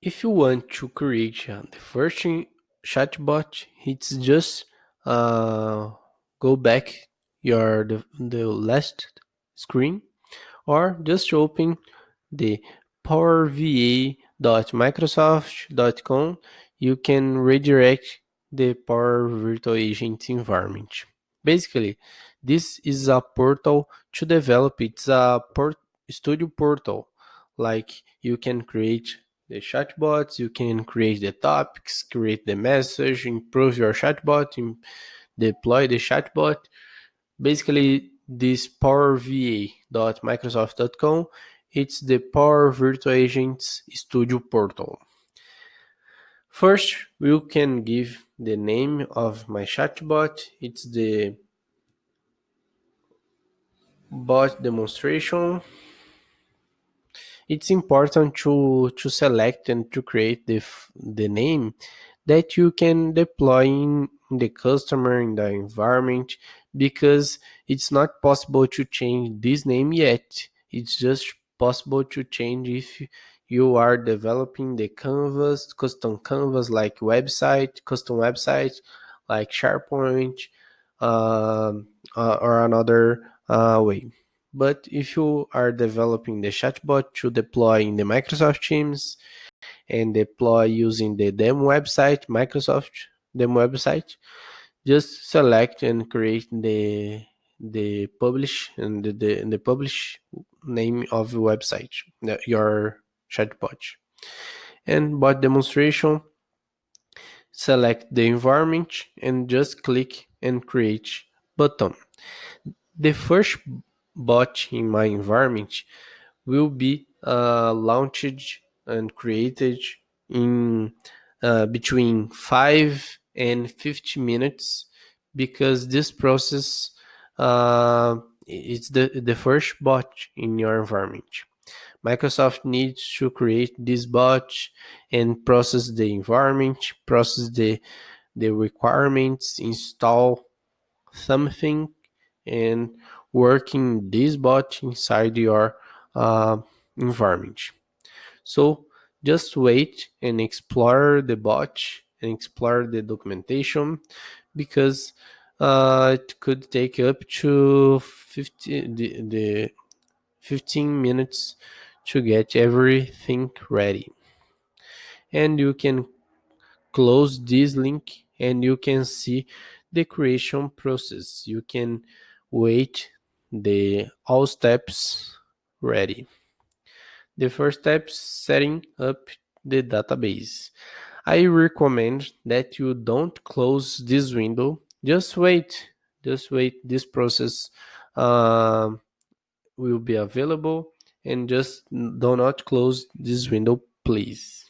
If you want to create the first chatbot, it's just go back the last screen, or just open the powerva.microsoft.com. You can redirect the Power Virtual Agent environment. Basically, this is a portal to develop. It's a studio portal. Like, you can create the chatbots, you can create the topics, create the message, improve your chatbot, deploy the chatbot. Basically, this powerva.microsoft.com, it's the Power Virtual Agents Studio portal. First, we can give the name of my chatbot. It's the bot demonstration. It's important to select and to create the name that you can deploy in the customer, in the environment, because it's not possible to change this name yet. It's just possible to change if you are developing the canvas, custom canvas, like website, custom website, like SharePoint, or another way. But if you are developing the chatbot to deploy in the Microsoft Teams and deploy using the demo website, Microsoft demo website, just select and create the publish and the publish name of the website, your chatbot. And bot demonstration, select the environment and just click and create button. The first bot in my environment will be launched and created in between 5 and 50 minutes, because this process is the first bot in your environment. Microsoft needs to create this bot and process the environment, process the requirements, install something, and working this bot inside your environment. So just wait and explore the bot and explore the documentation, because it could take up to 15 minutes to get everything ready. And you can close this link and you can see the creation process. You can wait the all steps ready. The first step, setting up the database. I recommend that you don't close this window. Just wait. Just wait. This process will be available, and just do not close this window, please.